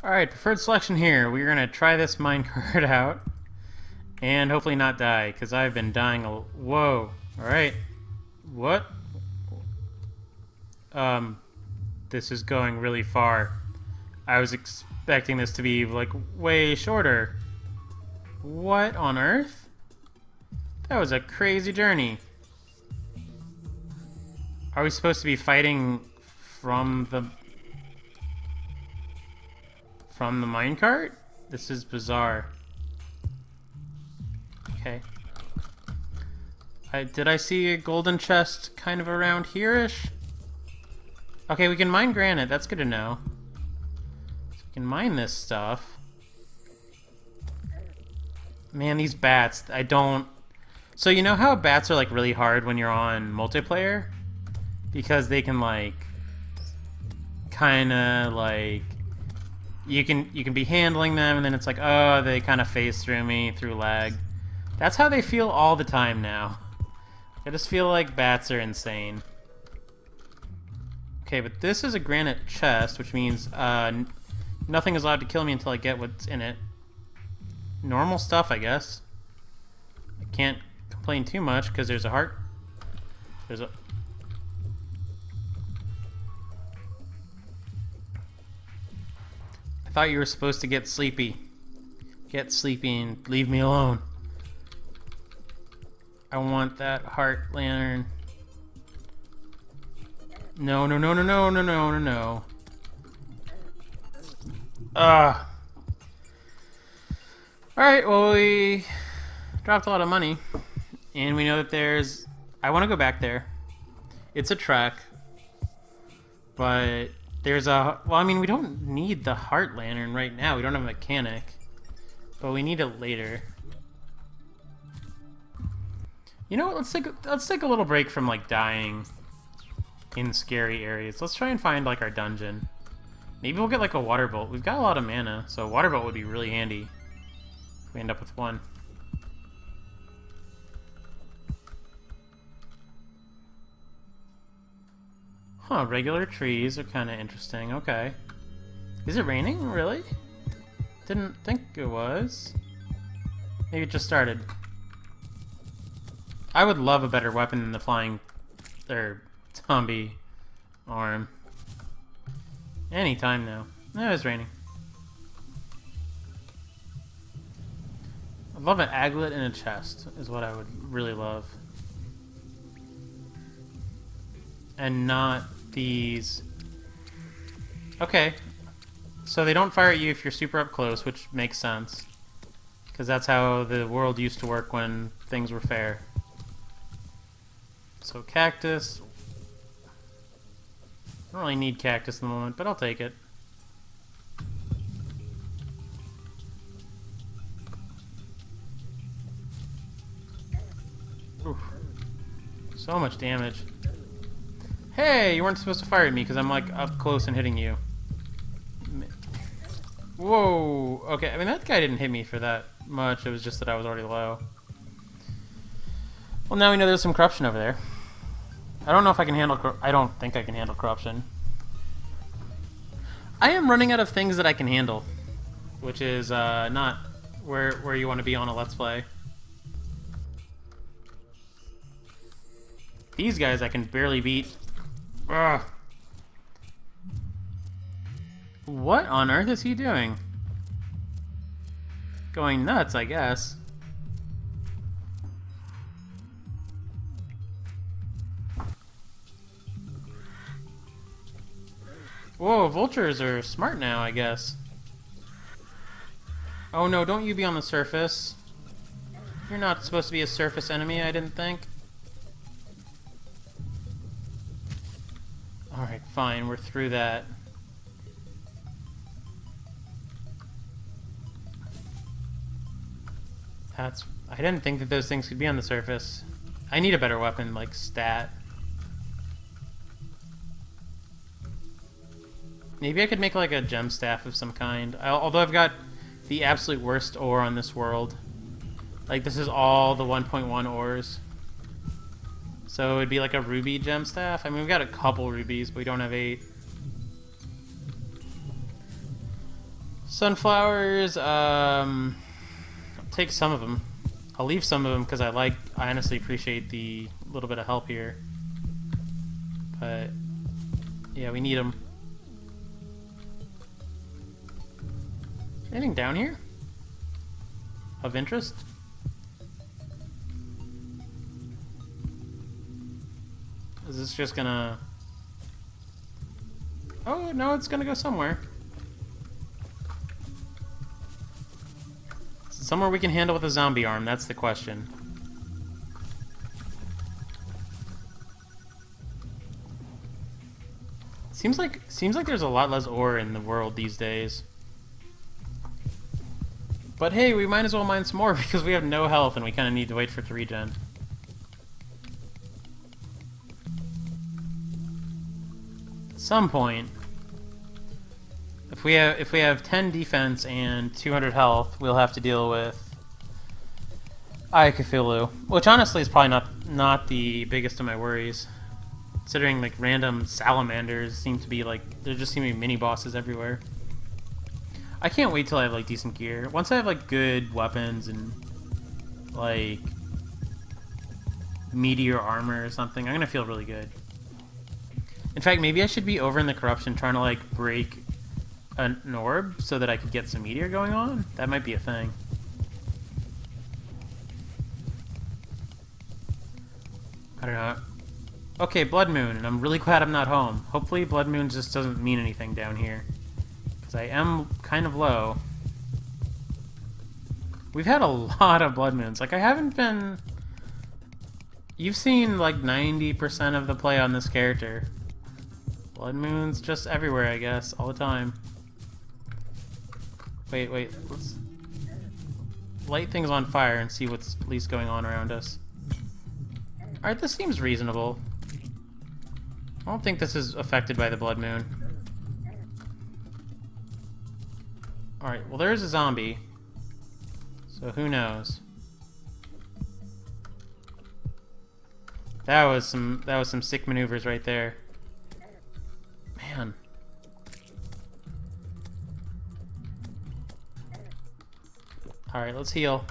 Alright, preferred selection here. We're gonna try this minecart out. And hopefully not die, because I've been dying a... Whoa. Alright. What? This is going really far. I was expecting this to be, like, way shorter. What on earth? That was a crazy journey. Are we supposed to be fighting from the minecart? This is bizarre. Okay. Did I see a golden chest kind of around here-ish? Okay, we can mine granite. That's good to know. So we can mine this stuff. Man, these bats, I don't... So you know how bats are, like, really hard when you're on multiplayer? Because they can, like... Kinda, like... You can be handling them, and then it's like, oh, they kind of phase through me through lag. That's how they feel all the time now. I just feel like bats are insane. Okay, but this is a granite chest, which means nothing is allowed to kill me until I get what's in it. Normal stuff, I guess. I can't complain too much because there's a heart. There's a... I thought you were supposed to get sleepy. Get sleepy and leave me alone. I want that heart lantern. No, no, no, no, no, no, no, no, no. Alright, well, we dropped a lot of money. And we know that there's... I want to go back there. It's a trek. But there's a... Well, I mean, we don't need the heart lantern right now. We don't have a mechanic. But we need it later. You know what? Let's take a little break from, like, dying in scary areas. Let's try and find, like, our dungeon. Maybe we'll get, like, a water bolt. We've got a lot of mana, so a water bolt would be really handy if we end up with one. Huh, regular trees are kind of interesting. Okay. Is it raining? Really? Didn't think it was. Maybe it just started. I would love a better weapon than the flying... zombie arm. Anytime now. No, it's raining. I'd love an aglet and a chest, is what I would really love. And not these... Okay. So they don't fire at you if you're super up close, which makes sense. Because that's how the world used to work when things were fair. So cactus. I don't really need cactus in the moment, but I'll take it. Oof. So much damage. Hey, you weren't supposed to fire at me because I'm like up close and hitting you. Whoa. Okay, I mean that guy didn't hit me for that much. It was just that I was already low. Well, now we know there's some corruption over there. I don't know if I can handle... I don't think I can handle corruption. I am running out of things that I can handle. Which is not where you want to be on a Let's Play. These guys I can barely beat. Ugh. What on earth is he doing? Going nuts, I guess. Whoa, vultures are smart now, I guess. Oh no, don't you be on the surface. You're not supposed to be a surface enemy, I didn't think. Alright, fine, we're through that. I didn't think that those things could be on the surface. I need a better weapon, like stat. Maybe I could make like a gem staff of some kind. Although I've got the absolute worst ore on this world. Like this is all the 1.1 ores. So it'd be like a ruby gem staff. I mean, we've got a couple rubies, but we don't have 8. Sunflowers, I'll take some of them. I'll leave some of them because I honestly appreciate the little bit of help here. But, yeah, we need them. Anything down here? Of interest? Is this just gonna... Oh, no, it's gonna go somewhere. Somewhere we can handle with a zombie arm, that's the question. Seems like there's a lot less ore in the world these days. But hey, we might as well mine some more because we have no health and we kind of need to wait for it to regen. At some point, if we have 10 defense and 200 health, we'll have to deal with Cthulhu, which honestly is probably not the biggest of my worries, considering like random salamanders seem to be like there just seem to be mini bosses everywhere. I can't wait till I have like decent gear. Once I have like good weapons and like meteor armor or something, I'm gonna feel really good. In fact, maybe I should be over in the corruption trying to like break an orb so that I could get some meteor going on. That might be a thing. I don't know. Okay, Blood Moon, and I'm really glad I'm not home. Hopefully Blood Moon just doesn't mean anything down here. Because I am kind of low. We've had a lot of Blood Moons. Like, I haven't been... You've seen, like, 90% of the play on this character. Blood Moon's just everywhere, I guess, all the time. Wait, let's light things on fire and see what's at least going on around us. Alright, this seems reasonable. I don't think this is affected by the Blood Moon. Alright, well there's a zombie. So who knows? That was some sick maneuvers right there. Man. Alright, let's heal.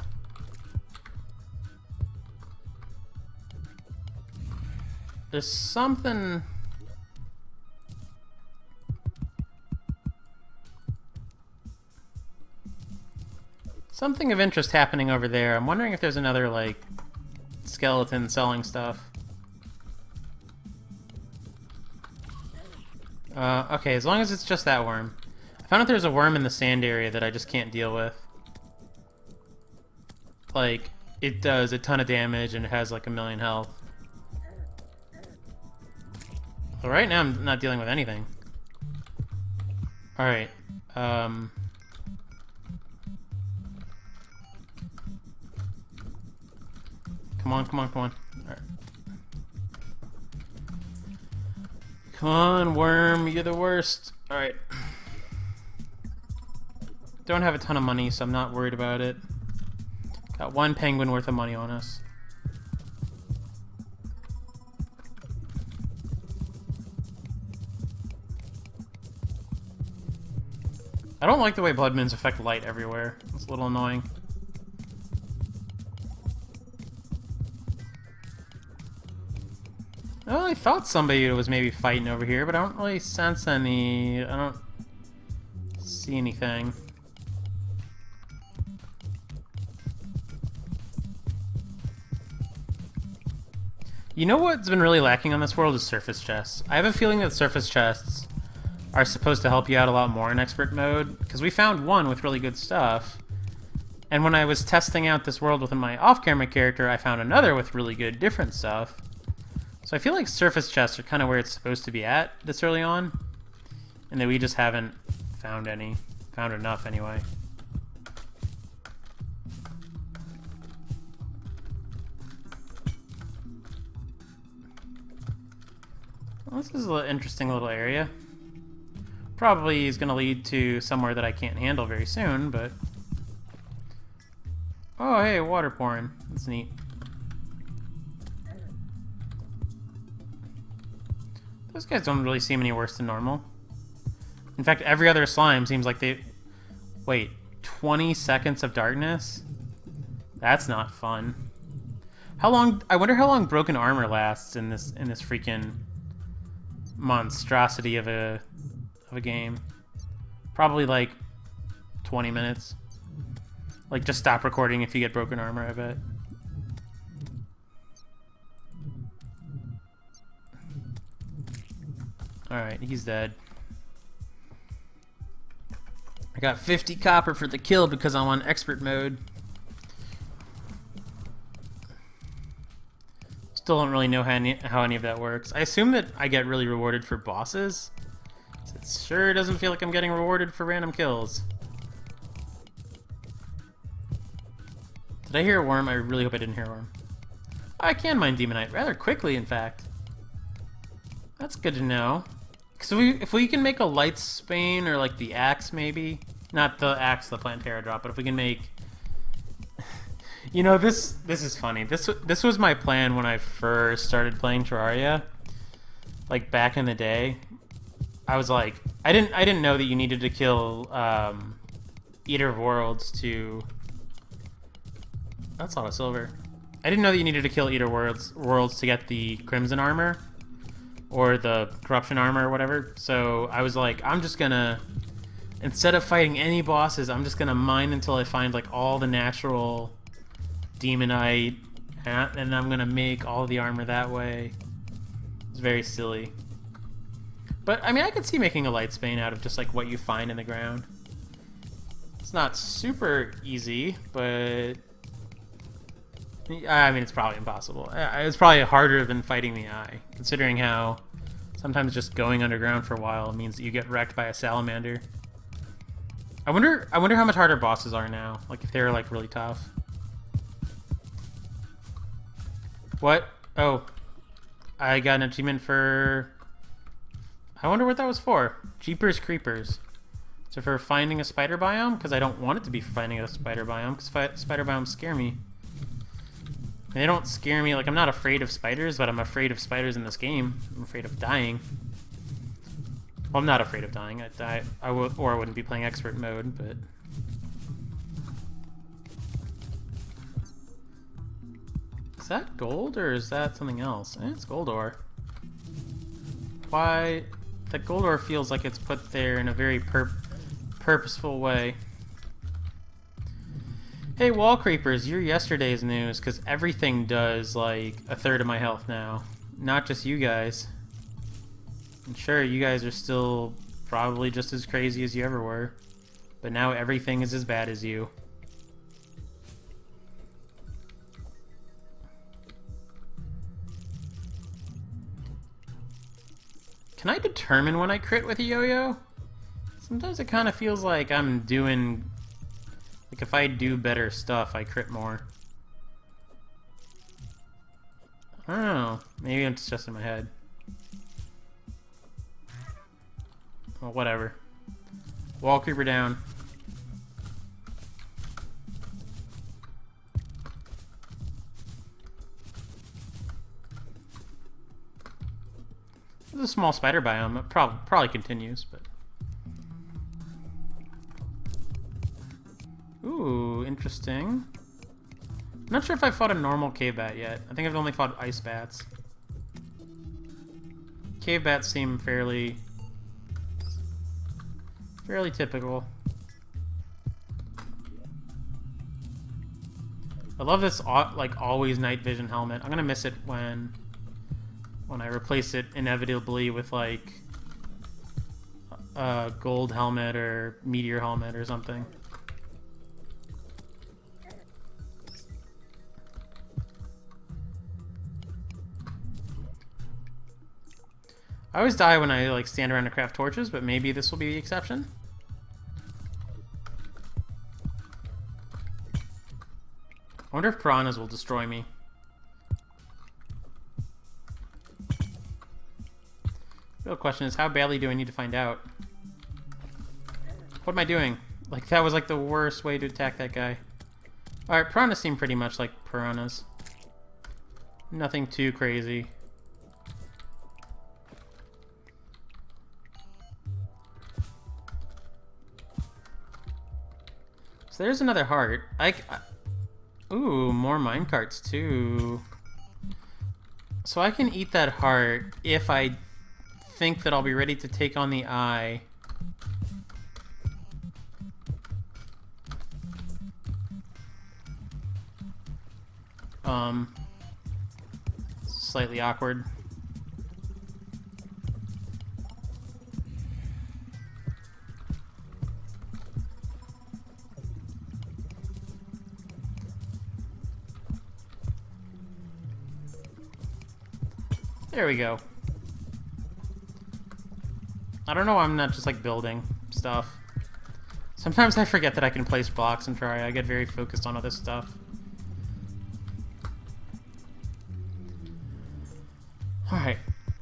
There's something... Something of interest happening over there. I'm wondering if there's another, like, skeleton selling stuff. Okay, as long as it's just that worm. I found out there's a worm in the sand area that I just can't deal with. Like, it does a ton of damage and it has like 1,000,000 health. So right now I'm not dealing with anything. Alright, Come on. Alright. Come on, worm, you're the worst. Alright. Don't have a ton of money, so I'm not worried about it. Got 1 penguin worth of money on us. I don't like the way blood moons affect light everywhere. It's a little annoying. Well, I thought somebody was maybe fighting over here, but I don't really sense any... I don't see anything. You know what's been really lacking on this world is surface chests. I have a feeling that surface chests are supposed to help you out a lot more in expert mode, because we found one with really good stuff, and when I was testing out this world with my off-camera character, I found another with really good different stuff. So I feel like surface chests are kind of where it's supposed to be at this early on, and that we just haven't found enough anyway. Well, this is an interesting little area. Probably is going to lead to somewhere that I can't handle very soon, but... Oh, hey, water pouring. That's neat. Those guys don't really seem any worse than normal. In fact, every other slime seems like they... Wait, 20 seconds of darkness? That's not fun. How long? I wonder how long broken armor lasts in this freaking monstrosity of a game. Probably like 20 minutes. Like, just stop recording if you get broken armor, I bet. Alright, he's dead. I got 50 copper for the kill because I'm on expert mode. Still don't really know how any of that works. I assume that I get really rewarded for bosses. It sure doesn't feel like I'm getting rewarded for random kills. Did I hear a worm? I really hope I didn't hear a worm. I can mine Demonite rather quickly, in fact. That's good to know. So if we can make a light spane or like the axe, maybe not the axe, the Plantera drop, but if we can make, you know, this is funny. This was my plan when I first started playing Terraria, like back in the day. I was like, I didn't know that you needed to kill Eater of Worlds to. That's a lot of silver. I didn't know that you needed to kill Eater Worlds to get the Crimson armor. Or the corruption armor or whatever. So I was like, I'm just gonna, instead of fighting any bosses, I'm just gonna mine until I find like all the natural Demonite, and I'm gonna make all the armor that way. It's very silly. But I mean, I could see making a light spane out of just like what you find in the ground. It's not super easy, but I mean, it's probably impossible. It's probably harder than fighting the eye, considering how sometimes just going underground for a while means that you get wrecked by a salamander. I wonder how much harder bosses are now, like if they're like really tough. What? Oh, I got an achievement for. I wonder what that was for. Jeepers Creepers. So for finding a spider biome, because I don't want it to be for finding a spider biome, because spider biomes scare me. They don't scare me, like I'm not afraid of spiders, but I'm afraid of spiders in this game. I'm afraid of dying. Well, I'm not afraid of dying. I wouldn't be playing expert mode, but. Is that gold or is that something else? It's gold ore. Why? That gold ore feels like it's put there in a very purposeful way. Hey, wall creepers, you're yesterday's news, because everything does, like, a third of my health now. Not just you guys. And sure, you guys are still probably just as crazy as you ever were. But now everything is as bad as you. Can I determine when I crit with a yo-yo? Sometimes it kind of feels like I'm doing. Like if I do better stuff, I crit more. I don't know. Maybe it's just in my head. Well, whatever. Wall creeper down. This is a small spider biome. It probably continues, but. Ooh, interesting. I'm not sure if I fought a normal cave bat yet. I think I've only fought ice bats. Cave bats seem fairly typical. I love this like always night vision helmet. I'm gonna miss it when I replace it inevitably with like a gold helmet or meteor helmet or something. I always die when I like stand around to craft torches, but maybe this will be the exception. I wonder if piranhas will destroy me. Real question is, how badly do I need to find out? What am I doing? Like, that was like the worst way to attack that guy. Alright, piranhas seem pretty much like piranhas. Nothing too crazy. there's another heart. Ooh, more minecarts too. So I can eat that heart if I think that I'll be ready to take on the eye. Slightly awkward. There we go. I don't know why I'm not just like building stuff. Sometimes I forget that I can place blocks and try. I get very focused on other stuff. Alright,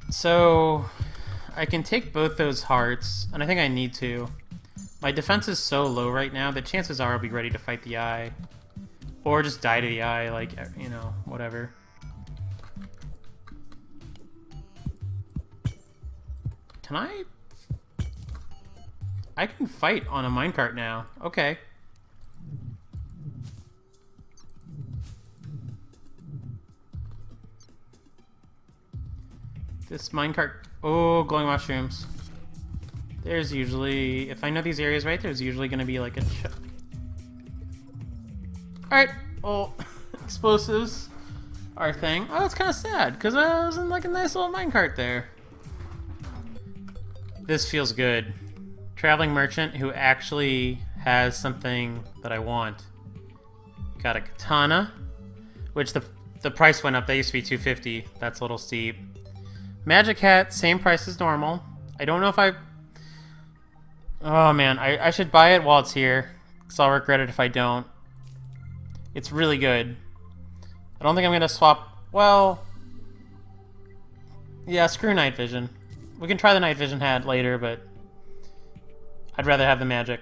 so I can take both those hearts, and I think I need to. My defense is so low right now that chances are I'll be ready to fight the eye. Or just die to the eye, like, you know, whatever. Can I can fight on a minecart now. Okay. This minecart... Oh, glowing mushrooms. There's usually... If I know these areas right, there's usually going to be like a... Alright. Well, explosives are a thing. Oh, that's kind of sad, because I was in like a nice little minecart there. This feels good. Traveling merchant who actually has something that I want. Got a katana, which the price went up. They used to be $250. That's a little steep. Magic hat, same price as normal. I don't know if I... Oh man, I should buy it while it's here, because I'll regret it if I don't. It's really good. I don't think I'm going to swap... Well... Yeah, screw night vision. We can try the night vision hat later, but... I'd rather have the magic.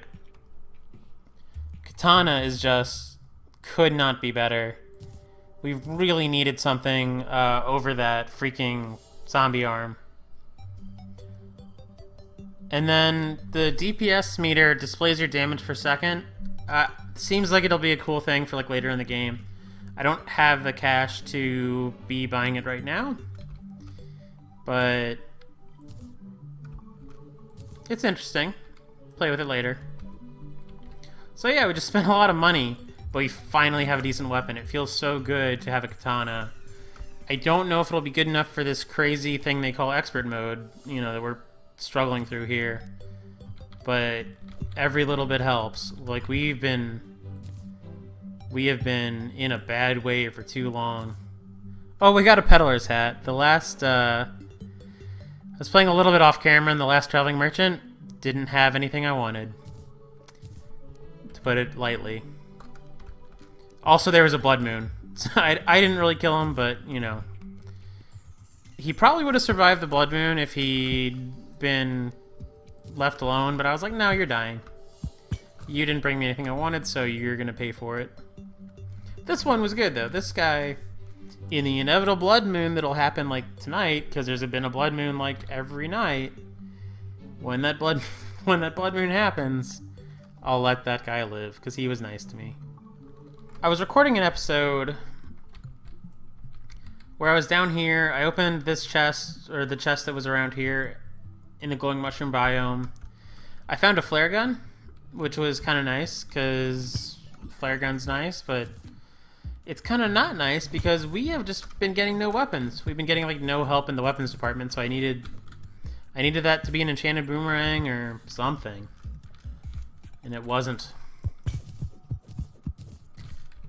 Katana is just... Could not be better. We really needed something over that freaking zombie arm. And then the DPS meter displays your damage per second. Seems like it'll be a cool thing for like later in the game. I don't have the cash to be buying it right now, but it's interesting. Play with it later. So yeah, we just spent a lot of money, but we finally have a decent weapon. It feels so good to have a katana. I don't know if it'll be good enough for this crazy thing they call expert mode, you know, that we're struggling through here. But every little bit helps. Like, we have been in a bad way for too long. Oh, we got a peddler's hat. The last, I was playing a little bit off camera, and the last traveling merchant didn't have anything I wanted, to put it lightly. Also, there was a blood moon. So I didn't really kill him, but, you know. He probably would have survived the blood moon if he'd been left alone, but I was like, no, you're dying. You didn't bring me anything I wanted, so you're gonna pay for it. This one was good, though. This guy, in the inevitable blood moon that'll happen, like, tonight, because there's been a blood moon, like, every night, when that blood moon happens, I'll let that guy live, because he was nice to me. I was recording an episode where I was down here. I opened this chest, or the chest that was around here, in the glowing mushroom biome. I found a flare gun, which was kind of nice, because flare gun's nice, but it's kind of not nice, because we have just been getting no weapons. We've been getting, like, no help in the weapons department, so I needed that to be an enchanted boomerang or something. And it wasn't.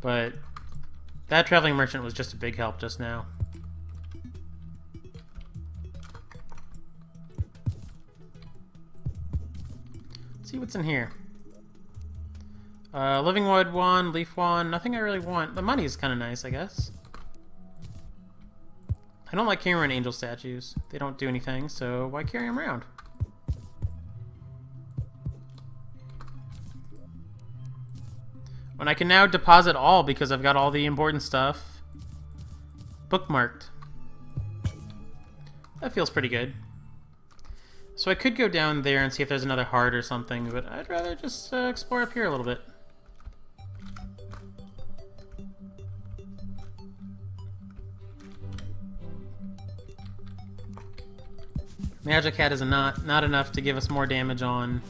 But that traveling merchant was just a big help just now. Let's see what's in here. Living wood one, leaf one, nothing I really want. The money is kind of nice, I guess. I don't like carrying around angel statues. They don't do anything, so why carry them around? When I can now deposit all because I've got all the important stuff bookmarked. That feels pretty good. So I could go down there and see if there's another heart or something, but I'd rather just explore up here a little bit. Magic Hat is not enough to give us more damage on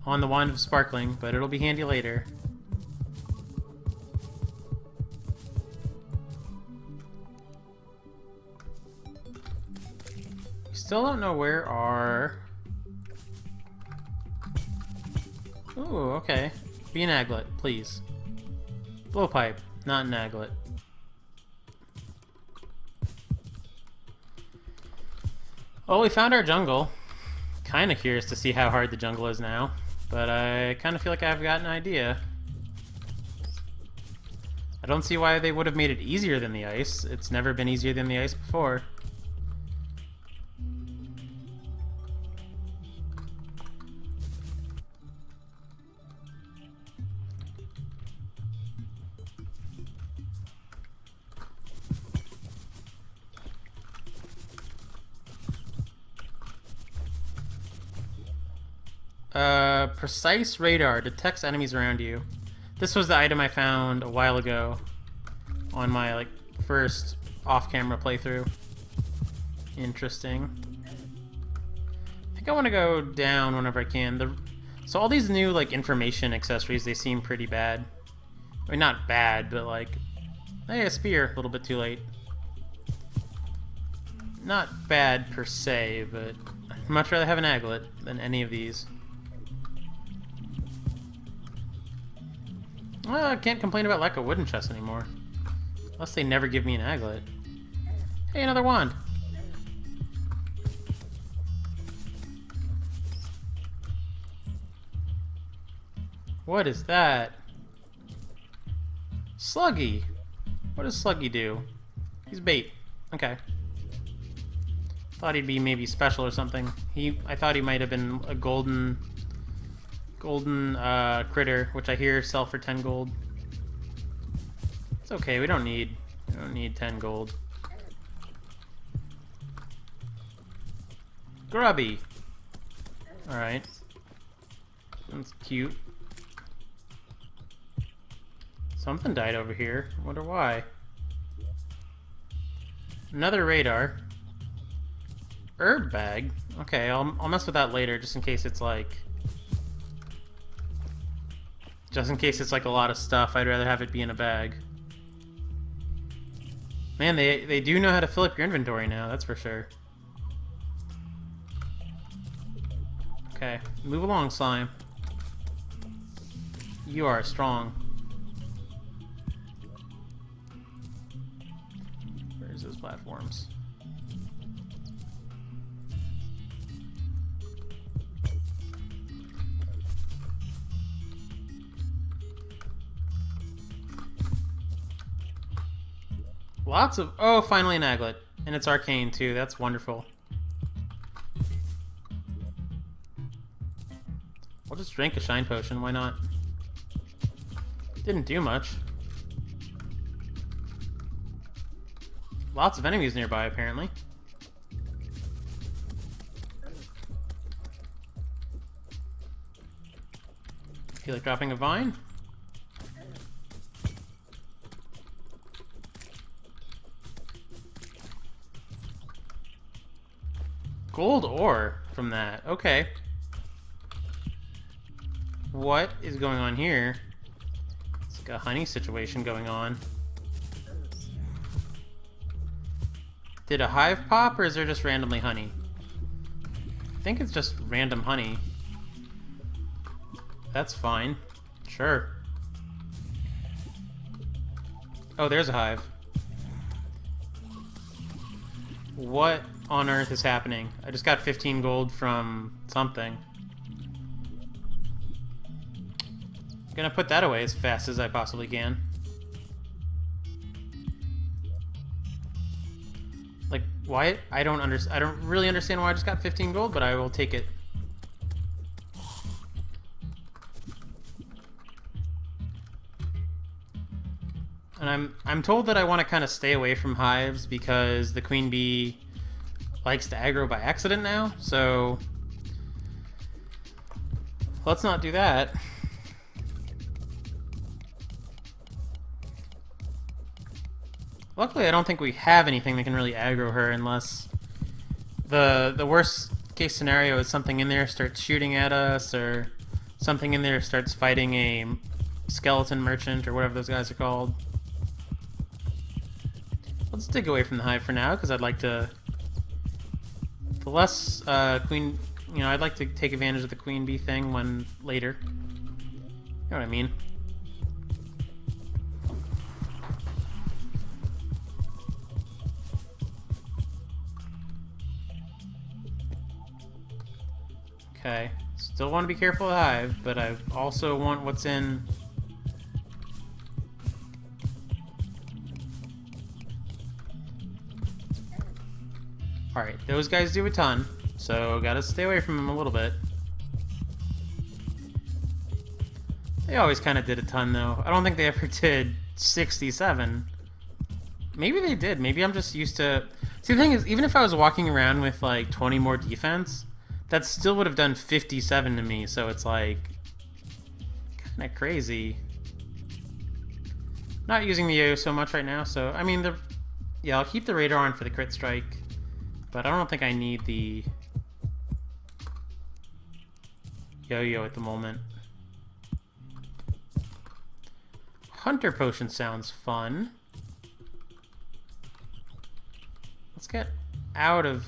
the Wand of Sparkling, but it'll be handy later. Still don't know where our... Ooh, okay. Be an aglet, please. Blowpipe, not an aglet. Well, we found our jungle. Kind of curious to see how hard the jungle is now, but I kind of feel like I've got an idea. I don't see why they would have made it easier than the ice. It's never been easier than the ice before. Precise radar detects enemies around you. This was the item I found a while ago on my first off-camera playthrough. Interesting. I think I want to go down whenever I can. So all these new information accessories, they seem pretty bad. I mean, not bad, but hey, a spear, a little bit too late. Not bad per se, but I'd much rather have an aglet than any of these. Well, I can't complain about lack of wooden chests anymore. Unless they never give me an aglet. Hey, another wand! What is that? Sluggy! What does Sluggy do? He's bait. Okay. Thought he'd be maybe special or something. I thought he might have been a golden critter, which I hear sell for 10 gold. It's okay, we don't need 10 gold. Grubby. Alright. That's cute. Something died over here. Wonder why. Another radar. Herb bag? Okay, I'll mess with that later just in case it's Just in case it's a lot of stuff, I'd rather have it be in a bag. Man, they do know how to fill up your inventory now, that's for sure. Okay, move along, slime. You are strong. Where's those platforms? Lots of... Oh, finally an aglet. And it's arcane, too. That's wonderful. I'll just drink a shine potion. Why not? Didn't do much. Lots of enemies nearby, apparently. Feel like dropping a vine? Gold ore from that. Okay. What is going on here? It's like a honey situation going on. Did a hive pop, or is there just randomly honey? I think it's just random honey. That's fine. Sure. Oh, there's a hive. What on earth is happening? I just got 15 gold from something. I'm gonna put that away as fast as I possibly can. Why? I don't really understand why I just got 15 gold, but I will take it. And I'm told that I want to kind of stay away from hives because the queen bee likes to aggro by accident now, so let's not do that. Luckily, I don't think we have anything that can really aggro her unless The worst case scenario is something in there starts shooting at us, or something in there starts fighting a skeleton merchant, or whatever those guys are called. Let's dig away from the hive for now, because I'd like to... The less queen... You know, I'd like to take advantage of the queen bee thing when later. You know what I mean? Okay. Still want to be careful of the hive, but I also want what's in... Alright, those guys do a ton, so gotta stay away from them a little bit. They always kind of did a ton, though. I don't think they ever did 67. Maybe they did. Maybe I'm just used to... See, the thing is, even if I was walking around with, like, 20 more defense, that still would have done 57 to me, so it's, like... kind of crazy. Not using the yo-yo so much right now, so... I mean, yeah, I'll keep the radar on for the crit strike. But I don't think I need the yo-yo at the moment. Hunter potion sounds fun. Let's get out of...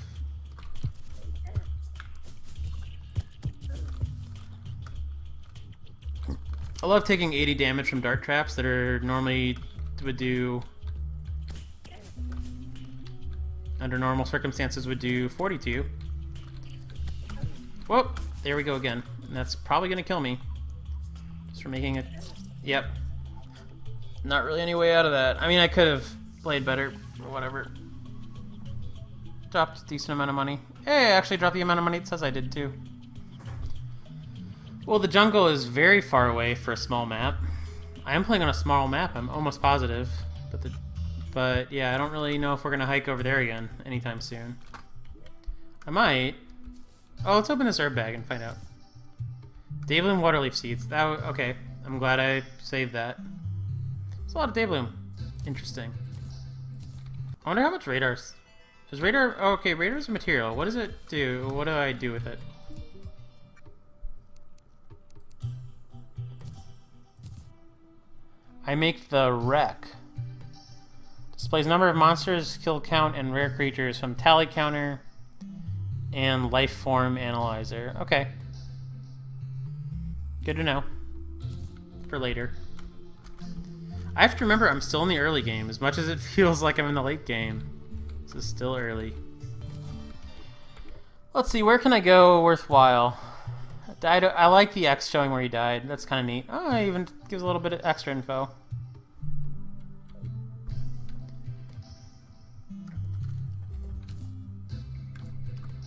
I love taking 80 damage from dart traps that are normally would do... under normal circumstances would do 42. Whoa, there we go again. And that's probably gonna kill me. Just for making it... Yep. Not really any way out of that. I mean, I could have played better, or whatever. Dropped a decent amount of money. Hey, I actually dropped the amount of money it says I did too. Well, the jungle is very far away for a small map. I am playing on a small map, I'm almost positive. But yeah, I don't really know if we're gonna hike over there again anytime soon. I might. Oh, let's open this herb bag and find out. Daybloom waterleaf seeds. Okay, I'm glad I saved that. There's a lot of daybloom. Interesting. I wonder how much radars. Is radar... Oh, okay, radar's a material. What does it do? What do I do with it? I make the wreck. Displays number of monsters, kill count, and rare creatures from tally counter and life form analyzer. Okay. Good to know. For later. I have to remember I'm still in the early game, as much as it feels like I'm in the late game. This is still early. Let's see, where can I go worthwhile? I like the X showing where he died. That's kind of neat. Oh, it even gives a little bit of extra info.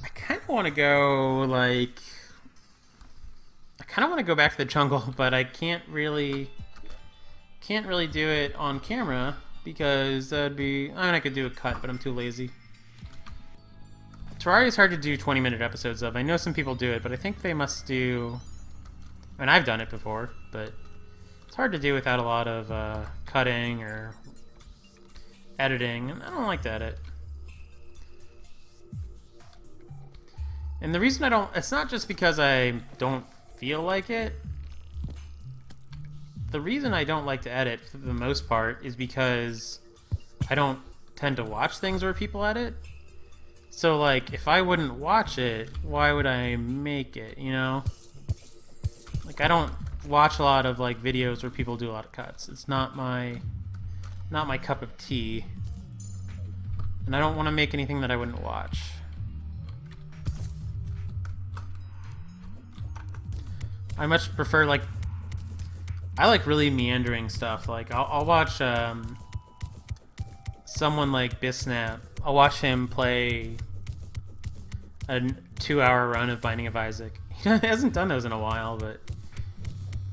I kind of want to go, like... I kind of want to go back to the jungle, but I can't really do it on camera, because that'd be... I mean, I could do a cut, but I'm too lazy. Terraria is hard to do 20-minute episodes of. I know some people do it, but I think they must do... I mean, I've done it before, but it's hard to do without a lot of cutting or editing, and I don't like to edit. And the reason I don't... It's not just because I don't feel like it. The reason I don't like to edit, for the most part, is because I don't tend to watch things where people edit. So, like, if I wouldn't watch it, why would I make it, you know? Like, I don't watch a lot of, like, videos where people do a lot of cuts. It's not my cup of tea. And I don't want to make anything that I wouldn't watch. I much prefer, like... I like really meandering stuff. Like, I'll watch someone like Bisnap. I'll watch him play a 2-hour run of Binding of Isaac. He hasn't done those in a while, but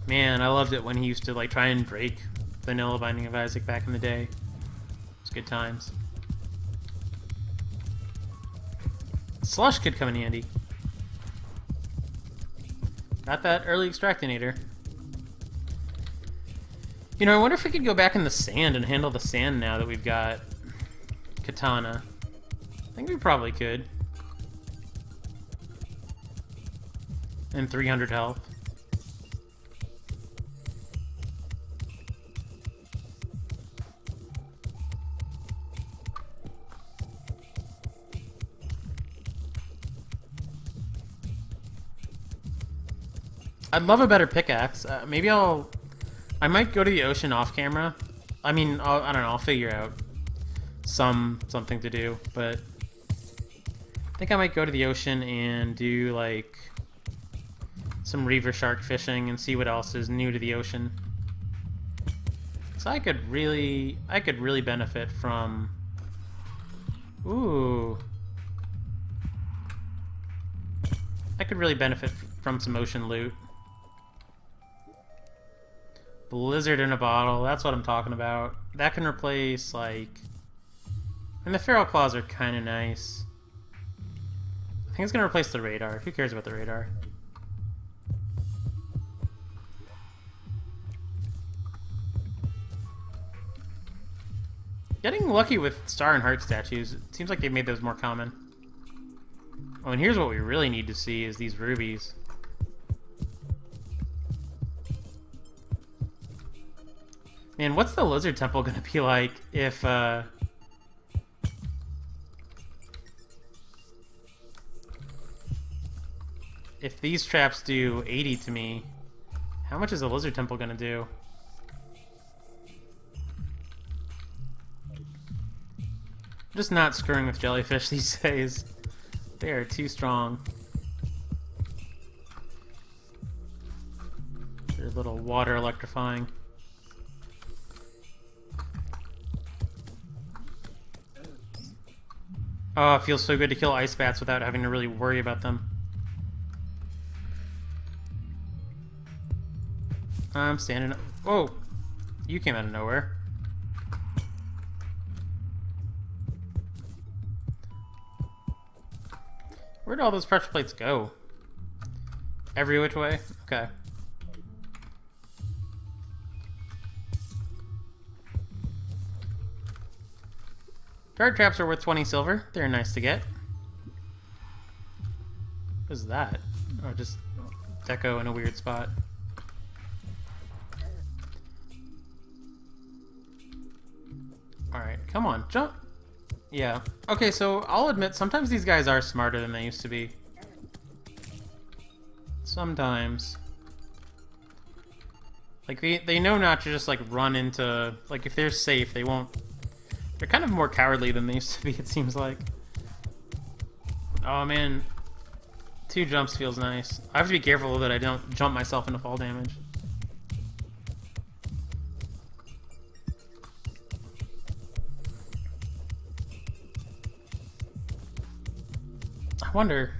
man, I loved it when he used to like try and break vanilla Binding of Isaac back in the day. It was good times. Slush could come in handy. Got that early extractinator. You know, I wonder if we could go back in the sand and handle the sand now that we've got Katana. I think we probably could. and 300 health. I'd love a better pickaxe. Maybe I might go to the ocean off camera. I mean, I don't know. I'll figure out something to do, but I think I might go to the ocean and do like some reefer shark fishing and see what else is new to the ocean. So I could really benefit from. Ooh. I could really benefit from some ocean loot. Blizzard in a bottle, that's what I'm talking about. That can replace, like... And the feral claws are kind of nice. I think it's going to replace the radar. Who cares about the radar? Getting lucky with star and heart statues, it seems like they made those more common. Oh, and here's what we really need to see is these rubies. Man, what's the lizard temple gonna be like if these traps do 80 to me? How much is the lizard temple gonna do? I'm just not screwing with jellyfish these days. They are too strong. They're a little water electrifying. Oh, it feels so good to kill ice bats without having to really worry about them. I'm standing up. Whoa! You came out of nowhere. Where'd all those pressure plates go? Every which way? Okay. Dart traps are worth 20 silver. They're nice to get. What is that? Oh, just deco in a weird spot. Alright, come on, jump! Yeah. Okay, so I'll admit, sometimes these guys are smarter than they used to be. Sometimes. Like, they know not to just, like, run into... Like, if they're safe, they won't... They're kind of more cowardly than they used to be, it seems like. Oh, man. 2 jumps feels nice. I have to be careful that I don't jump myself into fall damage. I wonder...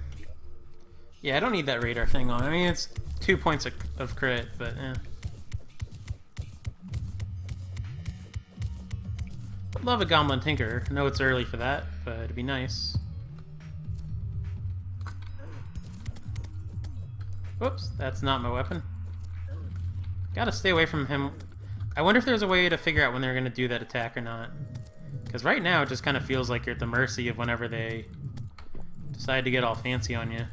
Yeah, I don't need that radar thing on. I mean, it's 2 points of crit, but eh. I'd love a Goblin Tinker. I know it's early for that, but it'd be nice. Whoops, that's not my weapon. Gotta stay away from him. I wonder if there's a way to figure out when they're gonna do that attack or not. Because right now it just kind of feels like you're at the mercy of whenever they decide to get all fancy on you.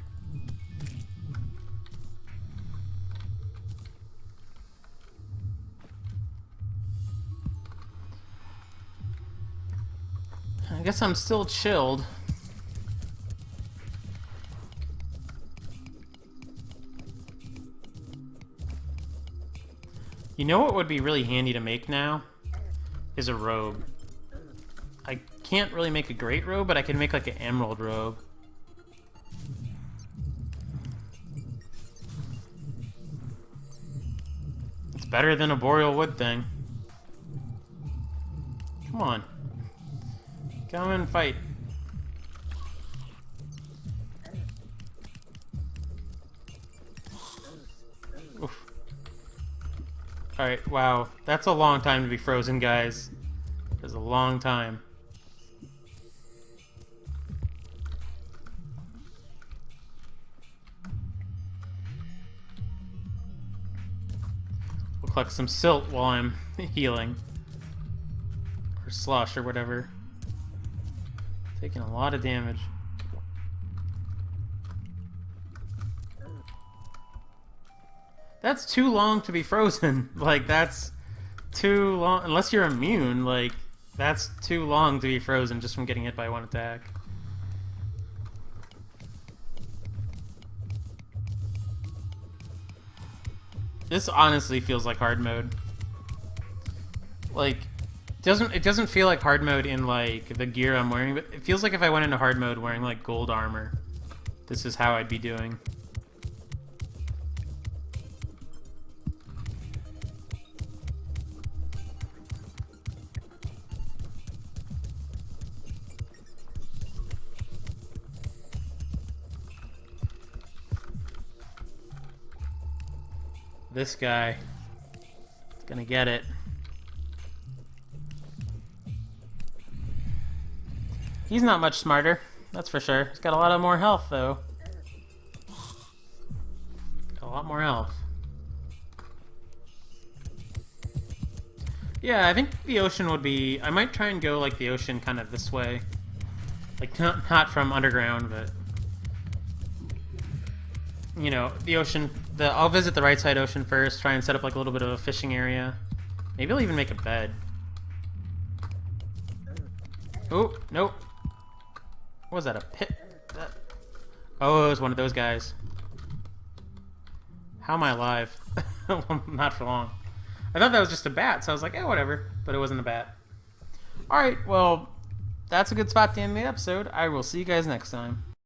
I guess I'm still chilled. You know what would be really handy to make now? Is a robe. I can't really make a great robe, but I can make like an emerald robe. It's better than a boreal wood thing. Come on. Come and fight. Oof. Alright, wow. That's a long time to be frozen, guys. That's a long time. We'll collect some silt while I'm healing. Or slush or whatever. Taking a lot of damage. That's too long to be frozen. Like, that's too long. Unless you're immune, like, that's too long to be frozen just from getting hit by one attack. This honestly feels like hard mode. Like, it doesn't feel like hard mode in like the gear I'm wearing, but it feels like if I went into hard mode wearing like gold armor, this is how I'd be doing. This guy is gonna get it. He's not much smarter, that's for sure. He's got a lot of more health, though. Got a lot more health. Yeah, I think the ocean would be... I might try and go, like, the ocean kind of this way. Like, not from underground, but... You know, the ocean... I'll visit the right side ocean first, try and set up, like, a little bit of a fishing area. Maybe I'll even make a bed. Oh, nope. What was that, a pit? Oh, it was one of those guys. How am I alive? Not for long. I thought that was just a bat, so I was like, eh, whatever. But it wasn't a bat. Alright, well, that's a good spot to end the episode. I will see you guys next time.